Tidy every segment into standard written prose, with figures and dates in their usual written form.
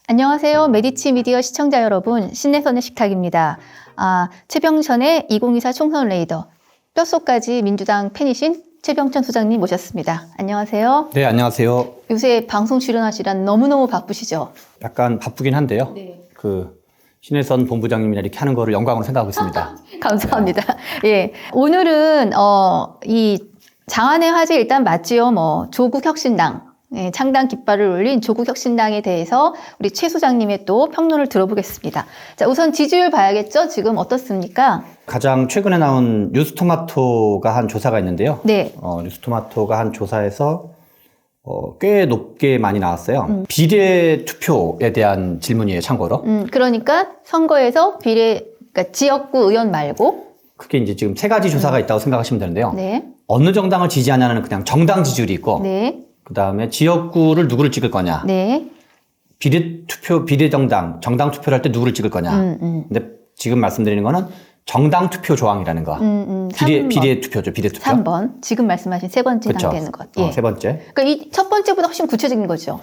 안녕하세요. 메디치 미디어 시청자 여러분, 신내선의 식탁입니다. 최병천의 2024 총선 레이더, 뼛속까지 민주당 팬이신 최병천 소장님 모셨습니다. 안녕하세요. 네, 안녕하세요. 요새 방송 출연하시란 너무너무 바쁘시죠? 약간 바쁘긴 한데요. 네. 신혜선 본부장님이나 이렇게 하는 거를 영광으로 생각하고 있습니다. 감사합니다. 예. 오늘은, 이 장안의 화제 일단 맞지요. 조국혁신당. 예, 창당 깃발을 올린 조국혁신당에 대해서 우리 최 소장님의 또 평론을 들어보겠습니다. 자, 우선 지지율 봐야겠죠? 지금 어떻습니까? 가장 최근에 나온 뉴스토마토가 한 조사가 있는데요. 네. 뉴스토마토가 한 조사에서 꽤 높게 많이 나왔어요. 비례 투표에 대한 질문이에요, 참고로. 그러니까 선거에서 그러니까 지역구 의원 말고. 그게 이제 지금 세 가지 조사가 있다고 생각하시면 되는데요. 네. 어느 정당을 지지하냐는 그냥 정당 지지율이 있고, 네. 그 다음에 지역구를 누구를 찍을 거냐, 네. 비례정당, 정당 투표를 할 때 누구를 찍을 거냐. 근데 지금 말씀드리는 거는 정당 투표 조항이라는 거. 비례 투표죠, 비례 투표. 3번. 지금 말씀하신 세 번째 그렇죠. 단계는 것. 예. 세 번째. 그러니까 이 첫 번째보다 훨씬 구체적인 거죠.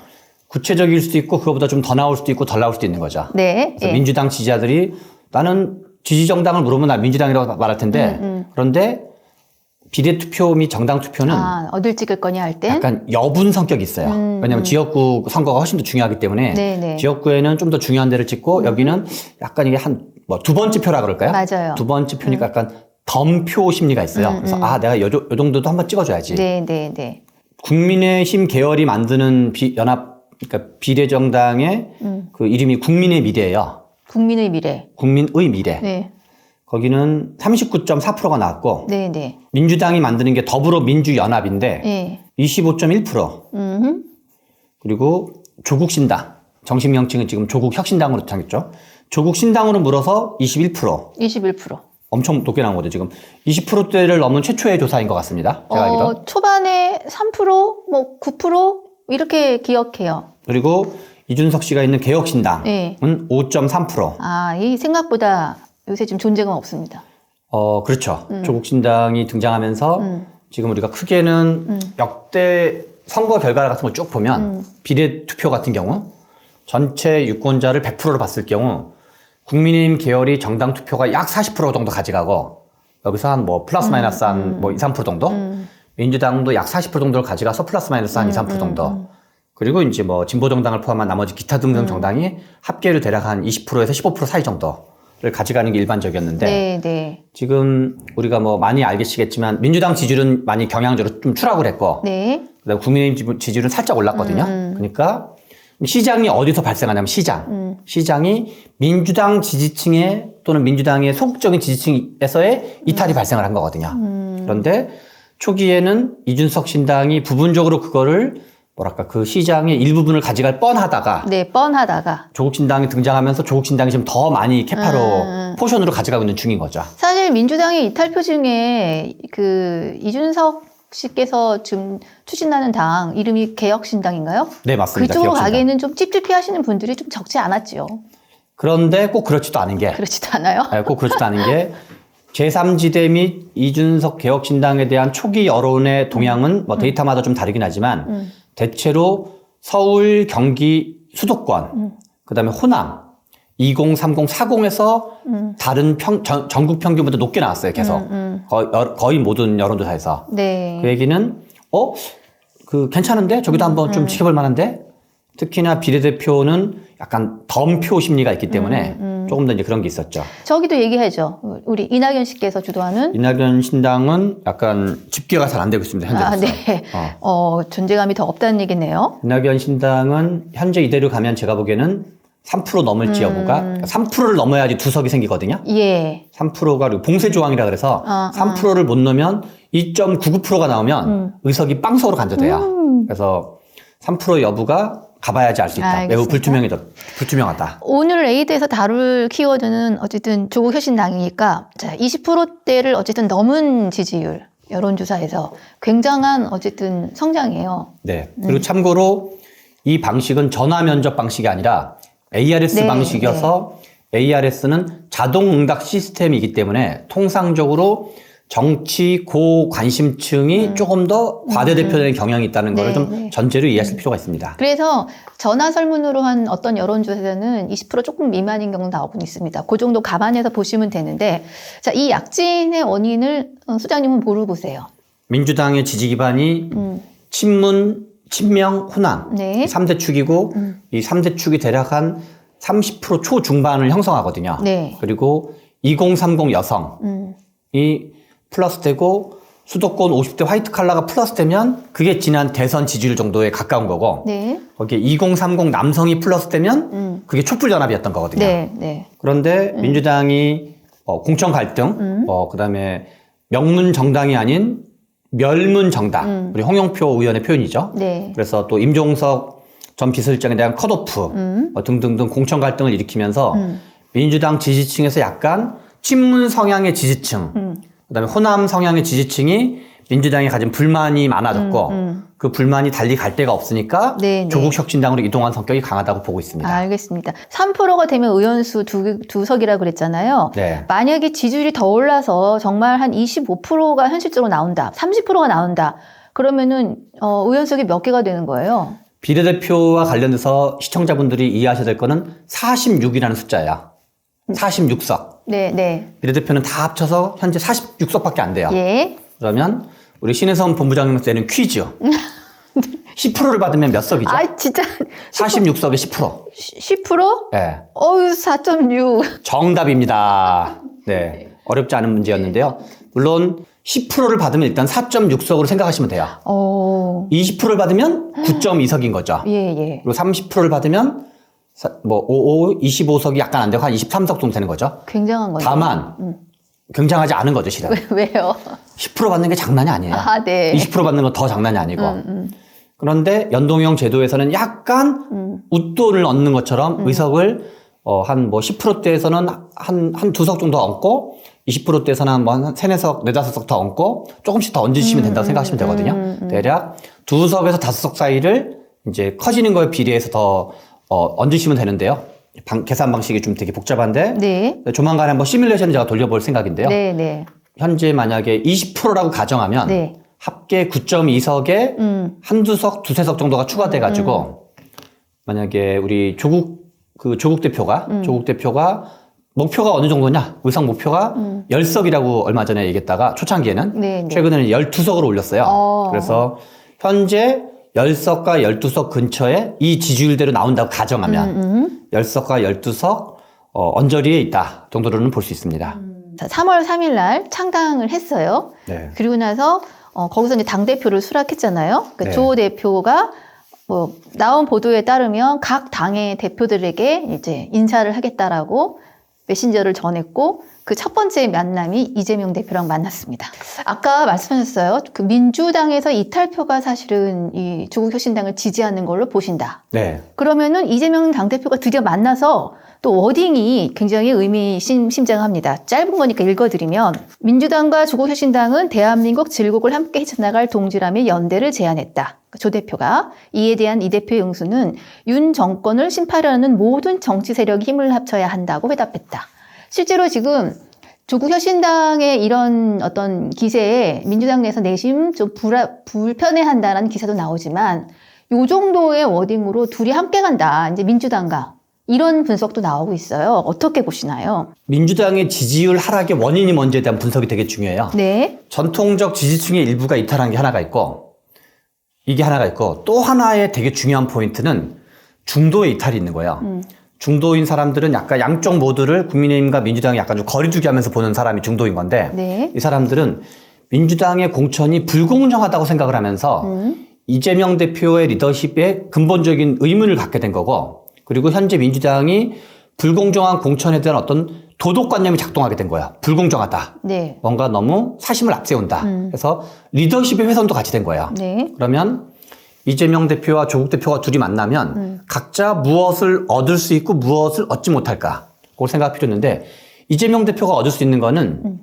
구체적일 수도 있고, 그거보다 좀 더 나올 수도 있고, 덜 나올 수도 있는 거죠. 네. 그래서 예. 민주당 지지자들이 나는 지지정당을 물으면 나 민주당이라고 말할 텐데, 그런데 비례투표 및 정당 투표는 어딜 찍을 거냐 할 때. 약간 여분 성격이 있어요. 왜냐하면 지역구 선거가 훨씬 더 중요하기 때문에 네네. 지역구에는 좀 더 중요한 데를 찍고 여기는 약간 이게 두 번째 표라 그럴까요? 맞아요. 두 번째 표니까 약간 덤표 심리가 있어요. 그래서 내가 요 정도도 한번 찍어줘야지. 네. 국민의힘 계열이 만드는 그러니까 비례정당의 그 이름이 국민의 미래예요. 국민의 미래. 국민의 미래. 네. 거기는 39.4%가 나왔고 네. 민주당이 만드는 게 더불어민주연합인데 네. 25.1%. 그리고 조국신당. 정식 명칭은 지금 조국혁신당으로 정했죠. 조국신당으로 물어서 21%. 21%. 엄청 높게 나온 거죠. 지금 20%대를 넘은 최초의 조사인 것 같습니다. 제가 알기로. 초반에 3%, 9% 이렇게 기억해요. 그리고 이준석 씨가 있는 개혁신당은 네. 5.3%. 이 생각보다 요새 좀 존재감 없습니다. 그렇죠. 조국신당이 등장하면서 지금 우리가 크게는 역대 선거 결과 같은 걸 쭉 보면 비례투표 같은 경우 전체 유권자를 100%로 봤을 경우 국민의힘 계열이 정당 투표가 약 40% 정도 가져가고 여기서 한 플러스 마이너스 한 2, 3% 정도 민주당도 약 40% 정도를 가져가서 플러스 마이너스 한 2, 3% 정도 그리고 이제 진보 정당을 포함한 나머지 기타 등등 정당이 합계를 대략 한 20%에서 15% 사이 정도를 가져가는 게 일반적이었는데 네. 지금 우리가 많이 알겠지만 민주당 지지율은 많이 경향적으로 좀 추락을 했고 네. 그다음에 국민의힘 지지율은 살짝 올랐거든요. 그러니까 시장이 어디서 발생하냐면 시장이 민주당 지지층에 또는 민주당의 소극적인 지지층에서의 이탈이 발생을 한 거거든요. 그런데 초기에는 이준석 신당이 부분적으로 그거를 그 시장의 일부분을 가져갈 뻔하다가 조국신당이 등장하면서 조국신당이 지금 더 많이 캐파로 포션으로 가져가고 있는 중인 거죠. 사실 민주당의 이탈표 중에 이준석 씨께서 지금 추진하는 당 이름이 개혁신당인가요? 네, 맞습니다. 그쪽으로 개혁신당. 가기에는 좀 찝찝해 하시는 분들이 좀 적지 않았지요. 그런데 꼭 그렇지도 않은 게 그렇지도 않아요? 네, 꼭 그렇지도 않은 게 제3지대 및 이준석 개혁신당에 대한 초기 여론의 동향은 데이터마다 좀 다르긴 하지만 대체로 서울, 경기, 수도권, 그다음에 호남, 2030, 40에서 다른 전국 평균보다 높게 나왔어요. 계속 거의 모든 여론조사에서. 네. 그 얘기는 괜찮은데 저기도 한번 좀 지켜볼 만한데 특히나 비례대표는 약간 덤표 심리가 있기 때문에 조금 더 이제 그런 게 있었죠. 저기도 얘기하죠. 우리 이낙연 씨께서 주도하는 이낙연 신당은 약간 집계가 잘 안 되고 있습니다. 현재로서. 네. 존재감이 더 없다는 얘기네요. 이낙연 신당은 현재 이대로 가면 제가 보기에는 3% 넘을지 여부가 3%를 넘어야지 두석이 생기거든요. 예. 3%가 그리고 봉쇄 조항이라 그래서 3%를 못 넣으면 2.99%가 나오면 의석이 빵석으로 간주돼요. 그래서 3% 여부가 가봐야지 알 수 있다. 알겠습니다. 매우 불투명하다. 오늘 레이드에서 다룰 키워드는 어쨌든 조국혁신당이니까 20%대를 어쨌든 넘은 지지율 여론조사에서 굉장한 어쨌든 성장이에요. 네. 그리고 참고로 이 방식은 전화 면접 방식이 아니라 ARS 네, 방식이어서 ARS는 자동 응답 시스템이기 때문에 통상적으로 정치 고관심층이 조금 더 과대대표되는 경향이 있다는 걸 좀 전제로 이해하실 필요가 있습니다. 그래서 전화 설문으로 한 어떤 여론조사에서는 20% 조금 미만인 경우 나오고 있습니다. 그 정도 감안해서 보시면 되는데, 자, 이 약진의 원인을 소장님은 뭐로 보세요? 민주당의 지지 기반이 친문, 친명, 호남 네. 3대 축이고 이 3대 축이 대략 한 30% 초중반을 형성하거든요. 네. 그리고 2030 여성이 플러스되고 수도권 50대 화이트 칼라가 플러스되면 그게 지난 대선 지지율 정도에 가까운 거고 네. 거기에 2030 남성이 플러스되면 그게 촛불 전압이었던 거거든요. 네. 네. 그런데 민주당이 공천 갈등, 그다음에 명문 정당이 아닌 멸문 정당, 우리 홍영표 의원의 표현이죠. 네. 그래서 또 임종석 전 비서실장에 대한 컷오프 등등등 공천 갈등을 일으키면서 민주당 지지층에서 약간 친문 성향의 지지층, 그다음에 호남 성향의 지지층이 민주당이 가진 불만이 많아졌고 그 불만이 달리 갈 데가 없으니까 네, 네. 조국 혁신당으로 이동한 성격이 강하다고 보고 있습니다. 알겠습니다. 3%가 되면 의원수 두 석이라고 그랬잖아요. 네. 만약에 지지율이 더 올라서 정말 한 25%가 현실적으로 나온다, 30%가 나온다. 그러면은 의원석이 몇 개가 되는 거예요? 비례대표와 관련해서 시청자분들이 이해하셔야 될 거는 46이라는 숫자예요. 46석. 네, 네. 비례대표는 다 합쳐서 현재 46석밖에 안 돼요. 예. 그러면 우리 신혜선 본부장님한테 내는 퀴즈. 10%를 받으면 몇 석이죠? 아, 진짜 46석에 10%. 10%? 네. 4.6. 정답입니다. 네. 어렵지 않은 문제였는데요. 물론 10%를 받으면 일단 4.6석으로 생각하시면 돼요. 20%를 받으면 9.2석인 거죠. 예, 예. 그리고 30%를 받으면 25석이 약간 안 되고 한 23석 정도 되는 거죠. 굉장한 거죠. 다만 굉장하지 않은 거죠, 실은. 왜요? 10% 받는 게 장난이 아니에요. 아, 네. 20% 받는 건 더 장난이 아니고. 그런데 연동형 제도에서는 약간 웃돈을 얻는 것처럼 의석을 한 10%대에서는 한 두 석 정도 얹고 20%대에서는 한 3, 4석, 4, 5석 더 얹고 조금씩 더 얹으시면 된다고 생각하시면 되거든요. 대략 2석에서 5석 사이를 이제 커지는 거에 비례해서 더 얹으시면 되는데요. 계산 방식이 좀 되게 복잡한데 네. 조만간에 한번 시뮬레이션을 제가 돌려볼 생각인데요. 네, 네. 현재 만약에 20%라고 가정하면 네. 합계 9.2석에 한두 석, 두세 석 정도가 추가돼 가지고 만약에 우리 조국 대표가 목표가 어느 정도냐? 의석 목표가 10석이라고 얼마 전에 얘기했다가 초창기에는 네, 네. 최근에는 12석으로 올렸어요. 그래서 현재 10석과 12석 근처에 이 지지율대로 나온다고 가정하면 10석과 12석 언저리에 있다 정도로는 볼 수 있습니다. 자, 3월 3일 날 창당을 했어요. 네. 그리고 나서 거기서 이제 당대표를 수락했잖아요. 그러니까 네. 조 대표가 나온 보도에 따르면 각 당의 대표들에게 이제 인사를 하겠다라고 메신저를 전했고 그 첫 번째 만남이 이재명 대표랑 만났습니다. 아까 말씀하셨어요. 그 민주당에서 이탈표가 사실은 이 조국 혁신당을 지지하는 걸로 보신다. 네. 그러면은 이재명 당대표가 드디어 만나서 또 워딩이 굉장히 의미심장합니다. 짧은 거니까 읽어드리면 민주당과 조국혁신당은 대한민국 질곡을 함께 헤쳐나갈 동지라며 연대를 제안했다. 조 대표가 이에 대한 이 대표의 응수는 윤 정권을 심판하려는 모든 정치 세력이 힘을 합쳐야 한다고 회답했다. 실제로 지금 조국혁신당의 이런 어떤 기세에 민주당 내에서 내심 좀 불편해한다는 기사도 나오지만 요 정도의 워딩으로 둘이 함께 간다. 이제 민주당과 이런 분석도 나오고 있어요. 어떻게 보시나요? 민주당의 지지율 하락의 원인이 뭔지에 대한 분석이 되게 중요해요. 네. 전통적 지지층의 일부가 이탈한 게 하나가 있고 또 하나의 되게 중요한 포인트는 중도의 이탈이 있는 거예요. 중도인 사람들은 약간 양쪽 모두를 국민의힘과 민주당이 약간 좀 거리두기 하면서 보는 사람이 중도인 건데 네. 이 사람들은 민주당의 공천이 불공정하다고 생각을 하면서 이재명 대표의 리더십에 근본적인 의문을 갖게 된 거고 그리고 현재 민주당이 불공정한 공천에 대한 어떤 도덕관념이 작동하게 된 거야. 불공정하다. 네. 뭔가 너무 사심을 앞세운다. 그래서 리더십의 훼손도 같이 된 거예요. 네. 그러면 이재명 대표와 조국 대표가 둘이 만나면 각자 무엇을 얻을 수 있고 무엇을 얻지 못할까? 그걸 생각할 필요 있는데 이재명 대표가 얻을 수 있는 거는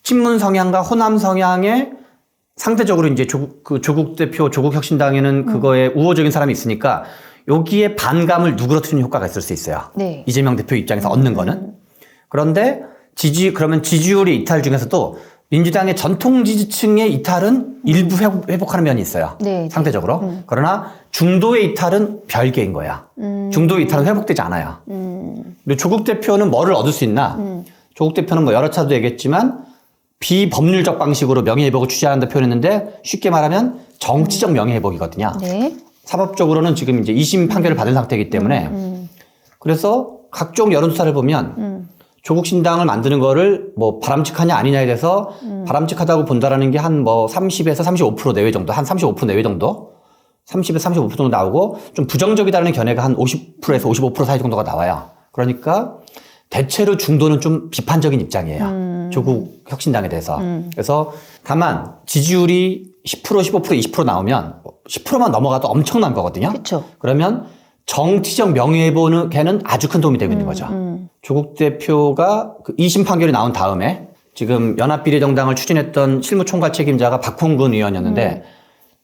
친문 성향과 호남 성향의 상대적으로 이제 조국 대표, 조국 혁신당에는 그거에 우호적인 사람이 있으니까 여기에 반감을 누그러뜨리는 효과가 있을 수 있어요. 네. 이재명 대표 입장에서 얻는 거는. 그런데 그러면 지지율의 이탈 중에서도 민주당의 전통 지지층의 이탈은 일부 회복하는 면이 있어요. 네. 상대적으로. 그러나 중도의 이탈은 별개인 거야. 중도의 이탈은 회복되지 않아요. 그리고 조국 대표는 뭐를 얻을 수 있나? 조국 대표는 뭐 여러 차례도 얘기했지만 비법률적 방식으로 명예회복을 취재한다 표현했는데 쉽게 말하면 정치적 명예회복이거든요. 네. 사법적으로는 지금 이제 2심 판결을 받은 상태이기 때문에 그래서 각종 여론조사를 보면 조국 신당을 만드는 거를 뭐 바람직하냐 아니냐에 대해서 바람직하다고 본다라는 게 한 뭐 30에서 35% 내외 정도, 한 35% 내외 정도, 30에서 35% 정도 나오고 좀 부정적이다라는 견해가 한 50%에서 55% 사이 정도가 나와요. 그러니까 대체로 중도는 좀 비판적인 입장이에요. 조국 혁신당에 대해서. 그래서 다만 지지율이 10%, 15%, 20% 나오면 10%만 넘어가도 엄청난 거거든요. 그렇죠. 그러면 정치적 명예회복에는 아주 큰 도움이 되고 있는 거죠. 조국 대표가 그 2심 판결이 나온 다음에 지금 연합비례정당을 추진했던 실무총괄 책임자가 박홍근 의원이었는데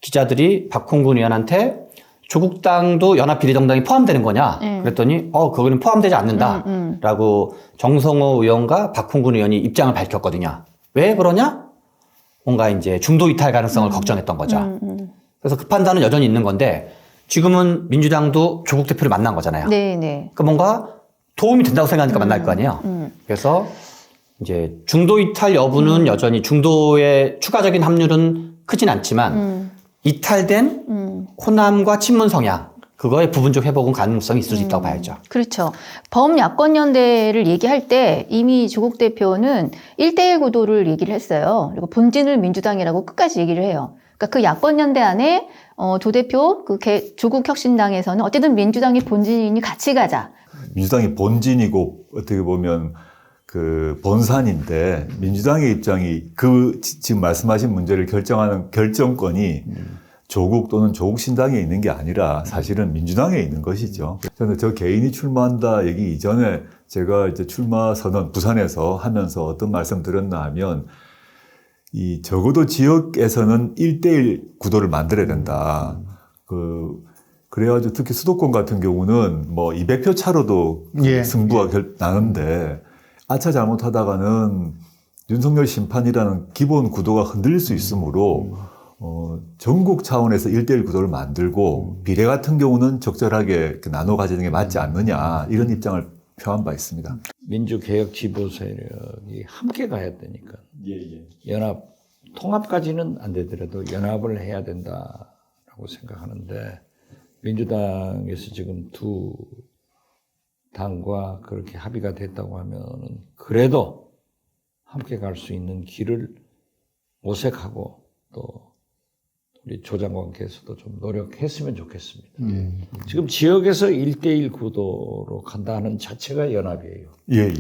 기자들이 박홍근 의원한테 조국당도 연합비례정당이 포함되는 거냐? 그랬더니 그거는 포함되지 않는다라고 정성호 의원과 박홍근 의원이 입장을 밝혔거든요. 왜 그러냐? 뭔가 이제 중도 이탈 가능성을 걱정했던 거죠. 그래서 그 판단은 여전히 있는 건데 지금은 민주당도 조국 대표를 만난 거잖아요. 네, 네. 그러니까 뭔가 도움이 된다고 생각하니까 만날 거 아니에요. 그래서 이제 중도 이탈 여부는 여전히 중도의 추가적인 합류는 크진 않지만 이탈된 호남과 친문 성향 그거의 부분적 회복은 가능성이 있을 수 있다고 봐야죠. 그렇죠. 범야권연대를 얘기할 때 이미 조국 대표는 1대1 구도를 얘기를 했어요. 그리고 본진을 민주당이라고 끝까지 얘기를 해요. 그러니까 그 야권연대 안에 조 대표 조국 혁신당에서는 어쨌든 민주당이 본진이니 같이 가자. 민주당이 본진이고 어떻게 보면 그 본산인데 민주당의 입장이 지금 말씀하신 문제를 결정하는 결정권이 조국 또는 조국 신당에 있는 게 아니라 사실은 민주당에 있는 것이죠. 저는 저 개인이 출마한다 얘기 이전에 제가 이제 출마 선언 부산에서 하면서 어떤 말씀 드렸나 하면 이 적어도 지역에서는 1대1 구도를 만들어야 된다. 그래가지고 특히 수도권 같은 경우는 뭐 200표 차로도 승부가 나는데 아차 잘못하다가는 윤석열 심판이라는 기본 구도가 흔들릴 수 있으므로 전국 차원에서 1대1 구도를 만들고 비례 같은 경우는 적절하게 나눠 가지는 게 맞지 않느냐 이런 입장을 표한 바 있습니다. 민주개혁 지도 세력이 함께 가야 되니까 연합 통합까지는 안 되더라도 연합을 해야 된다라고 생각하는데 민주당에서 지금 두 당과 그렇게 합의가 됐다고 하면은 그래도 함께 갈 수 있는 길을 모색하고 또 우리 조 장관께서도 좀 노력했으면 좋겠습니다. 지금 지역에서 1대1 구도로 간다는 자체가 연합이에요.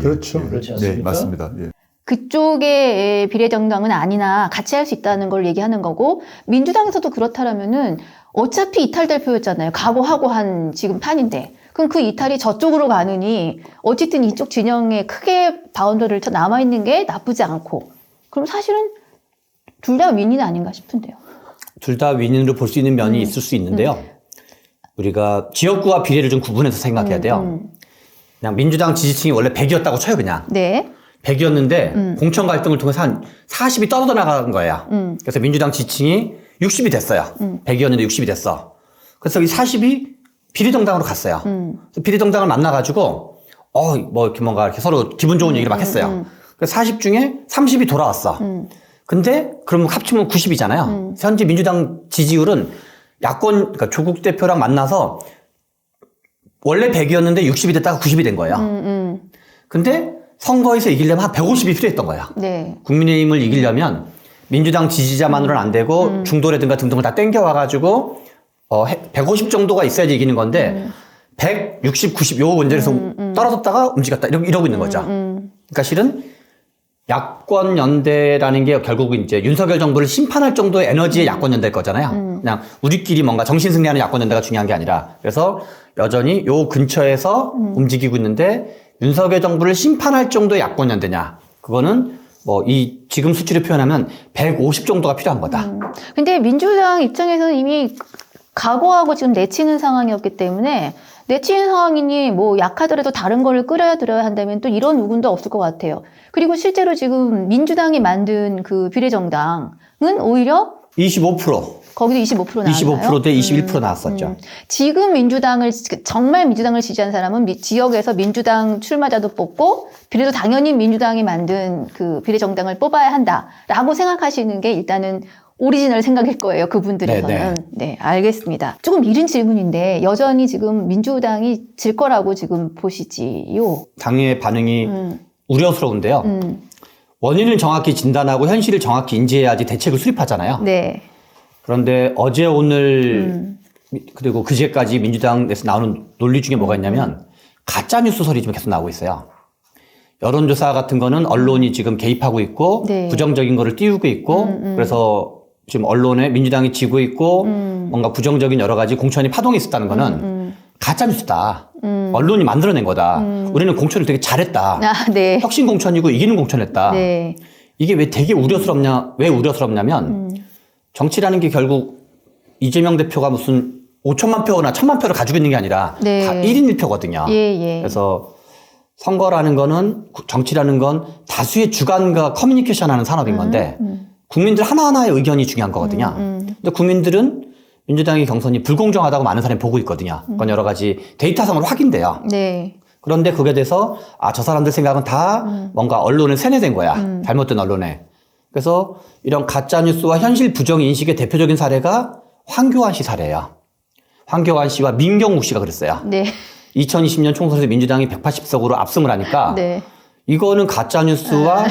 그렇죠. 그렇지 않습니까? 네, 맞습니다. 예. 그쪽의 비례정당은 아니나 같이 할 수 있다는 걸 얘기하는 거고 민주당에서도 그렇다라면은 어차피 이탈될 표였잖아요. 각오하고 한 지금 판인데. 그럼 그 이탈이 저쪽으로 가느니 어쨌든 이쪽 진영에 크게 바운더리를 남아있는 게 나쁘지 않고 그럼 사실은 둘 다 윈인 아닌가 싶은데요. 둘 다 윈인으로 볼 수 있는 면이 있을 수 있는데요. 우리가 지역구와 비례를 좀 구분해서 생각해야 돼요. 그냥 민주당 지지층이 원래 100이었다고 쳐요, 그냥. 네. 100이었는데 공천 갈등을 통해서 한 40이 떨어져 나간 거예요. 그래서 민주당 지지층이 60이 됐어요. 100이었는데 60이 됐어. 그래서 이 40이 비례정당으로 갔어요. 그래서 비례정당을 만나가지고 뭐 이렇게 뭔가 이렇게 서로 기분 좋은 얘기를 막 했어요. 그래서 40 중에 30이 돌아왔어. 근데 그럼 합치면 90이잖아요. 현재 민주당 지지율은 그러니까 조국 대표랑 만나서 원래 100이었는데 60이 됐다가 90이 된 거예요. 근데 선거에서 이기려면 한 150이 필요했던 거야. 네. 국민의힘을 이기려면 민주당 지지자만으로는 안 되고 중도라든가 등등을 다 땡겨와가지고 150 정도가 있어야지 이기는 건데 160, 90 요 원전에서 떨어졌다가 움직였다 이러고 있는 거죠. 그러니까 실은 야권 연대라는 게 결국은 이제 윤석열 정부를 심판할 정도의 에너지의 야권 연대일 거잖아요. 그냥 우리끼리 뭔가 정신 승리하는 야권 연대가 중요한 게 아니라 그래서 여전히 요 근처에서 움직이고 있는데 윤석열 정부를 심판할 정도의 야권 연대냐? 그거는 뭐 이 지금 수치를 표현하면 150 정도가 필요한 거다. 근데 민주당 입장에서는 이미 각오하고 지금 내치는 상황이었기 때문에 내친 상황이니 뭐 약하더라도 다른 거를 끌어들여야 한다면 또 이런 우군도 없을 것 같아요. 그리고 실제로 지금 민주당이 만든 그 비례정당은 오히려 25%. 거기도 25% 나왔나요? 25%대 21% 나왔었죠. 지금 민주당을 정말 민주당을 지지한 사람은 지역에서 민주당 출마자도 뽑고 비례도 당연히 민주당이 만든 그 비례정당을 뽑아야 한다라고 생각하시는 게 일단은 오리지널 생각일 거예요. 그분들에서는. 네, 알겠습니다. 조금 이른 질문인데 여전히 지금 민주당이 질 거라고 지금 보시지요? 당의 반응이 우려스러운데요. 원인을 정확히 진단하고 현실을 정확히 인지해야지 대책을 수립하잖아요. 네. 그런데 어제 오늘 그리고 그제까지 민주당에서 나오는 논리 중에 뭐가 있냐면 가짜뉴스 소리 지금 계속 나오고 있어요. 여론조사 같은 거는 언론이 지금 개입하고 있고 네. 부정적인 거를 띄우고 있고 그래서 지금 언론에 민주당이 지고 있고 뭔가 부정적인 여러 가지 공천이 파동이 있었다는 거는 가짜뉴스다. 언론이 만들어낸 거다. 우리는 공천을 되게 잘했다. 아, 네. 혁신 공천이고 이기는 공천했다. 네. 이게 왜 되게 우려스럽냐? 왜 우려스럽냐면 정치라는 게 결국 이재명 대표가 무슨 5천만 표나 1,000만 표를 가지고 있는 게 아니라 네. 다 1인 1표거든요. 예, 예. 그래서 선거라는 거는 정치라는 건 다수의 주관과 커뮤니케이션하는 산업인 건데 국민들 하나하나의 의견이 중요한 거거든요. 근데 국민들은 민주당의 경선이 불공정하다고 많은 사람이 보고 있거든요. 그건 여러 가지 데이터상으로 확인돼요. 네. 그런데 그게 돼서 저 사람들 생각은 다 뭔가 언론에 세뇌된 거야. 잘못된 언론에. 그래서 이런 가짜뉴스와 현실 부정 인식의 대표적인 사례가 황교안 씨 사례예요. 황교안 씨와 민경욱 씨가 그랬어요. 네. 2020년 총선에서 민주당이 180석으로 압승을 하니까 네. 이거는 가짜뉴스와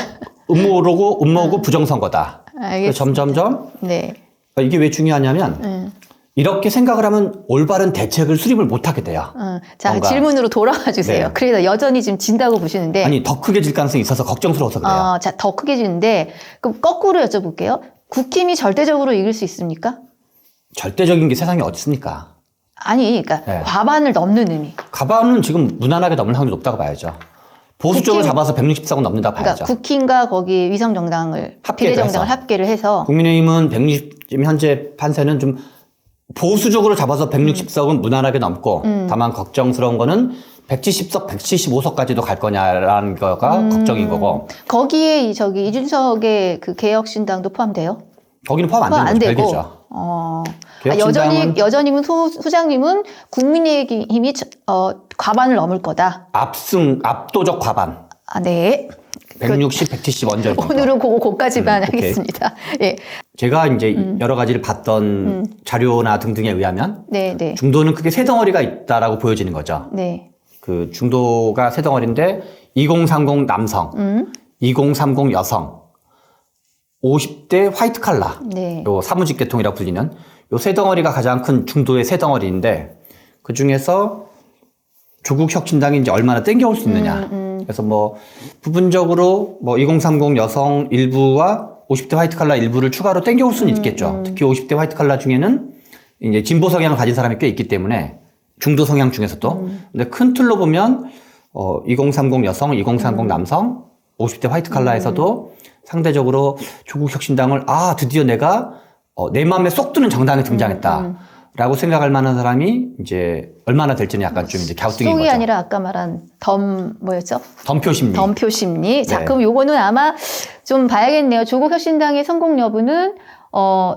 음모고 부정선거다. 그래서 알겠습니다. 점점점 네. 이게 왜 중요하냐면 이렇게 생각을 하면 올바른 대책을 수립을 못하게 돼요. 자, 뭔가. 질문으로 돌아와 주세요. 네. 그래서 여전히 지금 진다고 보시는데. 아니 더 크게 질 가능성이 있어서 걱정스러워서 그래요. 자, 더 크게 지는데, 그럼 거꾸로 여쭤볼게요. 국힘이 절대적으로 이길 수 있습니까? 절대적인 게 세상에 어디 있습니까? 아니, 그러니까 네. 과반을 넘는 의미. 가반은 지금 무난하게 넘을 확률이 높다고 봐야죠. 보수 쪽을 국힘- 잡아서 160석은 넘는다 봐야죠. 그러니까 국힘과 거기 위성정당을, 합계를 비례정당을 해서. 합계를 해서. 국민의힘은 160, 지금 현재 판세는 좀 보수적으로 잡아서 160석은 무난하게 넘고 다만 걱정스러운 거는 170석, 175석까지도 갈 거냐라는 거가 걱정인 거고 거기에 이준석의 그 개혁신당도 포함돼요? 거기는 포함 포함 안 안 되는 거죠. 되고. 별개죠. 여전히 소장님은 국민의힘이 과반을 넘을 거다. 압도적 과반. 네. 160, 170 원전 정도. 오늘은 그거까지만 오케이. 하겠습니다. 예. 제가 이제 여러 가지를 봤던 자료나 등등에 의하면 네, 네. 중도는 크게 세 덩어리가 있다라고 보여지는 거죠. 네. 그 중도가 세 덩어리인데 2030 남성, 2030 여성, 50대 화이트 칼라, 네. 요 사무직 계통이라고 불리는 요 세 덩어리가 가장 큰 중도의 세 덩어리인데 그 중에서 조국 혁신당이 이제 얼마나 땡겨올 수 있느냐. 그래서 뭐 부분적으로 뭐 2030 여성 일부와 50대 화이트 칼라 일부를 추가로 땡겨올 수는 있겠죠. 특히 50대 화이트 칼라 중에는 이제 진보 성향을 가진 사람이 꽤 있기 때문에 중도 성향 중에서도. 근데 큰 틀로 보면 2030 여성, 2030 남성, 50대 화이트 칼라에서도 상대적으로 조국 혁신당을 드디어 내가 내 마음에 쏙 드는 정당이 등장했다. 라고 생각할 만한 사람이 이제 얼마나 될지는 약간 좀 이제 갸우뚱인 속이 거죠. 아니라 아까 말한 뭐였죠? 덤표 심리. 덤표 심리. 자, 네. 그럼 요거는 아마 좀 봐야겠네요. 조국 혁신당의 성공 여부는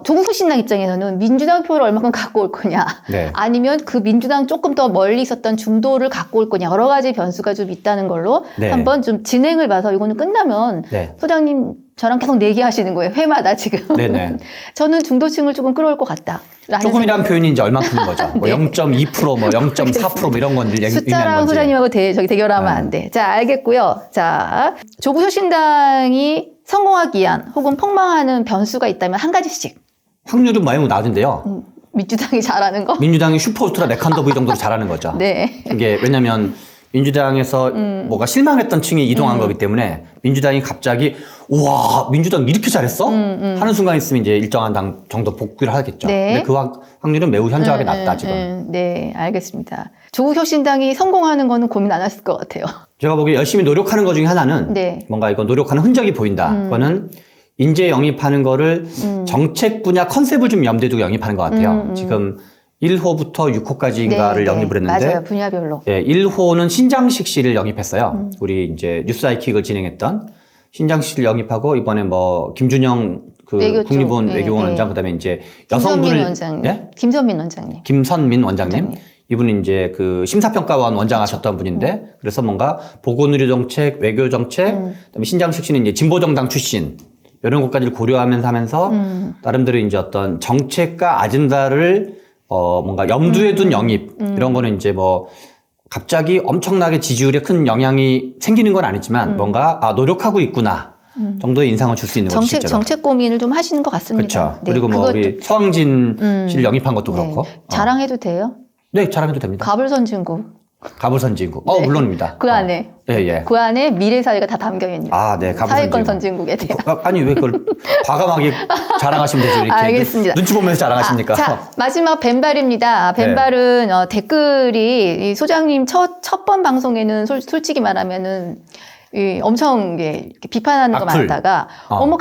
조국 혁신당 입장에서는 민주당 표를 얼마큼 갖고 올 거냐. 네. 아니면 그 민주당 조금 더 멀리 있었던 중도를 갖고 올 거냐. 여러 가지 변수가 좀 있다는 걸로 네. 한번 좀 진행을 봐서 이거는 끝나면 네. 소장님 저랑 계속 내기하시는 거예요. 회마다 지금. 네네. 저는 중도층을 조금 끌어올 것 같다. 조금이란 표현이 이제 얼마큼인 거죠. 뭐 0.2%, 뭐 0.4% 뭐 이런 건들 의미하는 숫자랑 건지. 소장님하고 대결하면 안 돼. 자, 알겠고요. 자, 조국 혁신당이 성공하기 위한 혹은 폭망하는 변수가 있다면 한 가지씩. 확률은 많이 낮은데요. 민주당이 잘하는 거? 민주당이 슈퍼스트라 메칸더브 정도로 잘하는 거죠. 네. 이게 왜냐면 민주당에서 뭐가 실망했던 층이 이동한 거기 때문에 민주당이 갑자기 우와 민주당 이렇게 잘했어? 하는 순간 있으면 이제 일정한 당 정도 복귀를 하겠죠. 네. 근데 그 확률은 매우 현저하게 낮다 지금. 네, 알겠습니다. 조국 혁신당이 성공하는 거는 고민 안 했을 것 같아요. 제가 보기에 열심히 노력하는 것 중에 하나는 네. 뭔가 이거 노력하는 흔적이 보인다. 그거는 인재 영입하는 거를 정책 분야 컨셉을 좀 염두에 두고 영입하는 것 같아요. 지금 1호부터 6호까지인가를 영입을 했는데 맞아요. 분야별로. 예, 1호는 신장식 씨를 영입했어요. 우리 이제 뉴스아이킥을 진행했던 신장식 씨를 영입하고 이번에 뭐 김준영 그 외교 쪽. 국립원 예, 외교원 예. 원장 그다음에 이제 김선민 여성분을 원장님. 예? 김선민 원장님. 김선민 원장님. 이분은 이제 그 심사평가원 원장 하셨던 분인데 그래서 뭔가 보건의료 정책, 외교 정책, 그다음에 신장식 씨는 이제 진보정당 출신 이런 것까지를 고려하면서 하면서 나름대로 이제 어떤 정책과 아젠다를 뭔가 염두에 둔 영입 이런 거는 이제 뭐 갑자기 엄청나게 지지율에 큰 영향이 생기는 건 아니지만 뭔가 노력하고 있구나 정도의 인상을 줄 수 있는 거죠. 실제로. 정책 고민을 좀 하시는 것 같습니다. 그렇죠. 네, 그리고 뭐 그것도- 우리 서왕진 씨를 영입한 것도 그렇고. 자랑해도 돼요? 네, 자랑해도 됩니다. 가불선진국. 가불선진국. 네. 물론입니다. 그 안에. 예, 예. 그 안에 미래 사회가 다 담겨 있는. 네, 가불선진국. 사회권 선진국에 대한. 아니, 왜 그걸 과감하게 자랑하시면 되죠. 이렇게. 알겠습니다. 눈치 보면서 자랑하십니까? 자, 마지막 벤발입니다. 벤발은 댓글이 이 소장님 첫 번 방송에는 솔직히 말하면은 엄청 이렇게 비판하는 거 악플. 많다가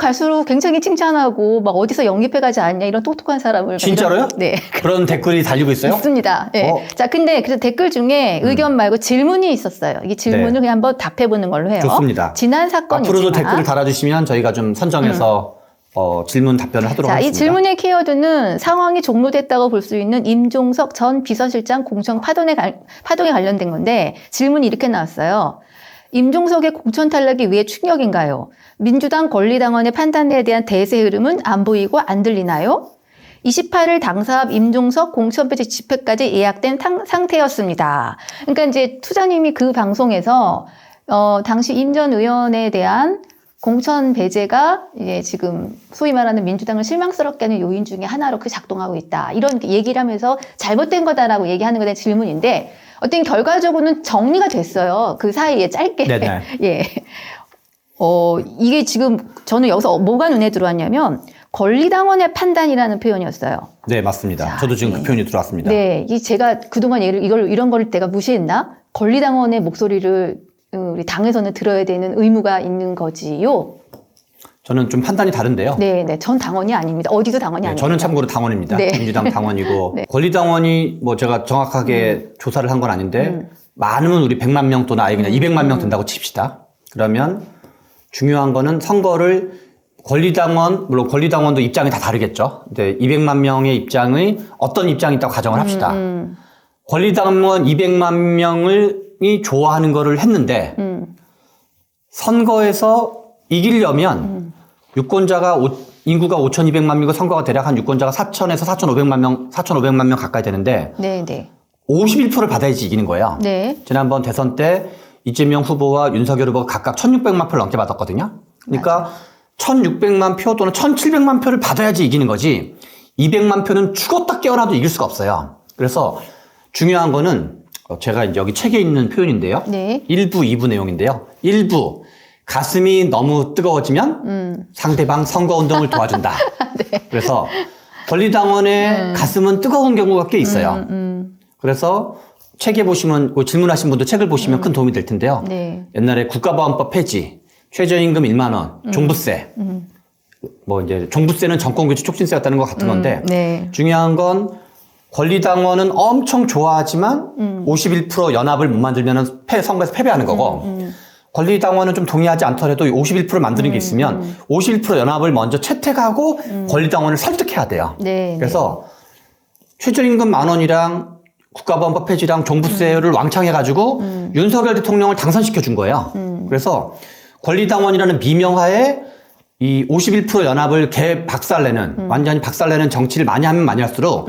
갈수록 굉장히 칭찬하고 막 어디서 영입해가지 않냐 이런 똑똑한 사람을 진짜로요? 네. 그런 댓글이 달리고 있어요? 있습니다. 네. 자, 근데 그래서 댓글 중에 의견 말고 질문이 있었어요. 이 질문을 네. 그냥 한번 답해보는 걸로 해요. 좋습니다. 지난 사건이지만 앞으로도 댓글을 달아주시면 저희가 좀 선정해서 질문 답변을 하도록 자, 하겠습니다. 이 질문의 키워드는 상황이 종료됐다고 볼 수 있는 임종석 전 비서실장 공천 파동에 관련된 건데 질문이 이렇게 나왔어요. 임종석의 공천 탈락이 왜 충격인가요? 민주당 권리당원의 판단에 대한 대세 흐름은 안 보이고 안 들리나요? 28일 당사 앞 임종석 공천 배제 집회까지 예약된 상태였습니다. 그러니까 이제 투자님이 그 방송에서 당시 임 전 의원에 대한 공천 배제가 이제 지금 소위 말하는 민주당을 실망스럽게 하는 요인 중에 하나로 작동하고 있다. 이런 얘기를 하면서 잘못된 거다라고 얘기하는 것에 대한 질문인데 어떤 결과적으로는 정리가 됐어요. 그 사이에 짧게. 네네. 예. 이게 지금 저는 여기서 뭐가 눈에 들어왔냐면 권리당원의 판단이라는 표현이었어요. 네, 맞습니다. 자, 저도 지금 네. 그 표현이 들어왔습니다. 네. 제가 그동안 이런 걸 내가 무시했나? 권리당원의 목소리를 우리 당에서는 들어야 되는 의무가 있는 거지요. 저는 좀 판단이 다른데요. 네, 네. 전 당원이 아닙니다. 어디도 당원이 아닙니다. 저는 참고로 당원입니다. 네. 민주당 당원이고 네. 권리당원이 뭐 제가 정확하게 조사를 한 건 아닌데 많으면 우리 100만 명 또는 아예 그냥 200만 명 된다고 칩시다. 그러면 중요한 거는 선거를 권리당원, 물론 권리당원도 입장이 다 다르겠죠. 근데 200만 명의 입장의 어떤 입장이 있다고 가정을 합시다. 권리당원 200만 명이 좋아하는 거를 했는데 선거에서 이기려면 유권자가 인구가 5,200만 명이고 선거가 대략 한 유권자가 4,000에서 4,500만 명 가까이 되는데 네, 네. 51%를 받아야지 이기는 거예요. 네. 지난번 대선 때 이재명 후보와 윤석열 후보가 각각 1,600만 표를 넘게 받았거든요. 그러니까 1,600만 표 또는 1,700만 표를 받아야지 이기는 거지 200만 표는 죽었다 깨어나도 이길 수가 없어요. 그래서 중요한 거는 제가 이제 여기 책에 있는 표현인데요. 네. 1부, 2부 내용인데요. 1부 가슴이 너무 뜨거워지면 상대방 선거운동을 도와준다. 네. 그래서 권리당원의 가슴은 뜨거운 경우가 꽤 있어요. 그래서 책에 보시면 질문하신 분도 책을 보시면 큰 도움이 될 텐데요. 네. 옛날에 국가보안법 폐지, 최저임금 1만 원, 종부세. 뭐 이제 종부세는 정권교체 촉진세였다는 것 같은 건데 네. 중요한 건 권리당원은 엄청 좋아하지만 51% 연합을 못 만들면 선거에서 패배하는 거고 권리당원은 좀 동의하지 않더라도 51% 만드는 게 있으면 51% 연합을 먼저 채택하고 권리당원을 설득해야 돼요. 네. 그래서 최저임금 1만 원이랑 국가보안법 폐지랑 종부세를 왕창해가지고 윤석열 대통령을 당선시켜 준 거예요. 그래서 권리당원이라는 미명하에 이 51% 연합을 박살내는 완전히 박살내는 정치를 많이 하면 많이 할수록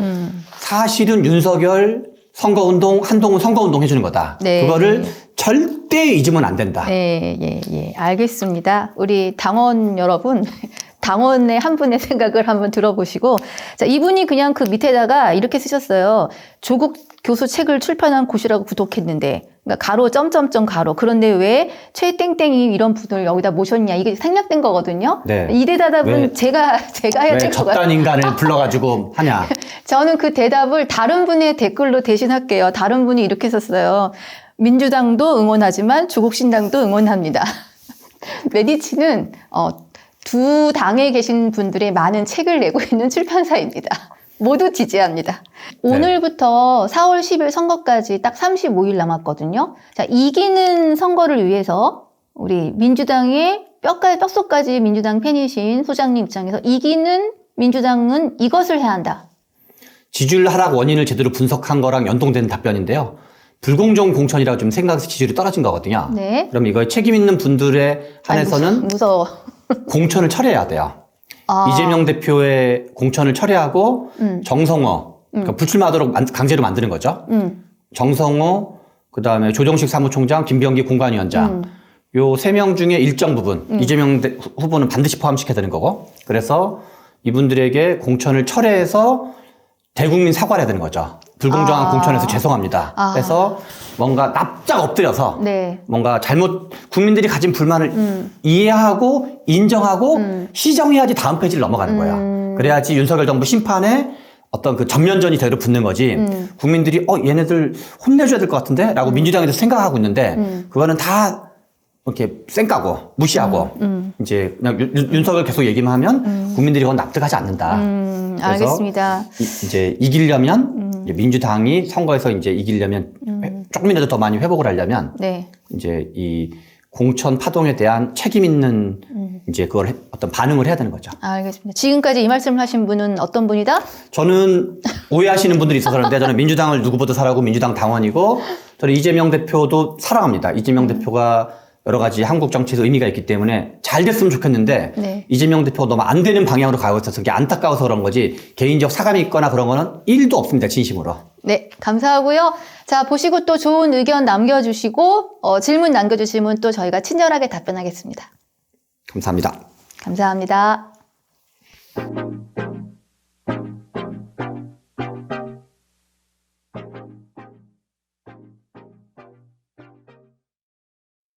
사실은 윤석열 선거운동, 한동훈 선거운동 해주는 거다. 네. 그거를 절대 잊으면 안 된다. 네, 예, 예. 알겠습니다. 우리 당원 여러분, 당원의 한 분의 생각을 한번 들어보시고, 자, 이분이 그냥 그 밑에다가 이렇게 쓰셨어요. 조국 교수 책을 출판한 곳이라고 구독했는데, 그러니까 가로 점점점 가로. 그런데 왜 최땡땡이 이런 분을 여기다 모셨냐? 이게 생략된 거거든요. 네. 이 대답은 왜- 제가 해야 왜 될 것 같아요. 저딴 인간을 불러가지고 하냐. 저는 그 대답을 다른 분의 댓글로 대신할게요. 다른 분이 이렇게 썼어요. 민주당도 응원하지만 조국신당도 응원합니다. 메디치는 두 당에 계신 분들의 많은 책을 내고 있는 출판사입니다. 모두 지지합니다. 네. 오늘부터 4월 10일 선거까지 딱 35일 남았거든요. 자, 이기는 선거를 위해서 우리 민주당의 뼛속까지 민주당 팬이신 소장님 입장에서 이기는 민주당은 이것을 해야 한다. 지지율 하락 원인을 제대로 분석한 거랑 연동되는 답변인데요. 불공정 공천이라고 좀 생각해서 지지율이 떨어진 거거든요. 네. 그럼 이거에 책임 있는 분들에 한해서는 무서워. 공천을 철회해야 돼요. 이재명 대표의 공천을 철회하고 정성호, 그러니까 불출마하도록 강제로 만드는 거죠. 정성호, 그다음에 조정식 사무총장, 김병기 공관위원장. 요 3명 중에 일정 부분 이재명 후보는 반드시 포함시켜야 되는 거고. 그래서 이분들에게 공천을 철회해서 대국민 사과를 해야 되는 거죠. 불공정한 공천에서 죄송합니다. 그래서 뭔가 납작 엎드려서 네. 뭔가 국민들이 가진 불만을 이해하고 인정하고 시정해야지 다음 페이지를 넘어가는 거예요. 그래야지 윤석열 정부 심판에 어떤 그 전면전이 제대로 붙는 거지. 국민들이 얘네들 혼내줘야 될 것 같은데? 라고 민주당에 대해서 생각하고 있는데 그거는 다 이렇게 쌩까고 무시하고 이제 그냥 윤석열 계속 얘기만 하면 국민들이 그건 납득하지 않는다. 그래서 알겠습니다. 이제 이기려면 이제 민주당이 선거에서 이제 이기려면 조금이라도 더 많이 회복을 하려면 네. 이제 이 공천 파동에 대한 책임 있는 이제 그걸 어떤 반응을 해야 되는 거죠. 알겠습니다. 지금까지 이 말씀을 하신 분은 어떤 분이다? 저는 오해하시는 분들이 있어서 그런데 저는 민주당을 누구보다 사랑하고 민주당 당원이고 저는 이재명 대표도 사랑합니다. 이재명 대표가 여러 가지 한국 정치에서 의미가 있기 때문에 잘 됐으면 좋겠는데 네. 이재명 대표가 너무 안 되는 방향으로 가고 있어서 그게 안타까워서 그런 거지 개인적 사감이 있거나 그런 거는 1도 없습니다. 진심으로. 네, 감사하고요. 자, 보시고 또 좋은 의견 남겨주시고 질문 남겨주시면 또 저희가 친절하게 답변하겠습니다. 감사합니다. 감사합니다.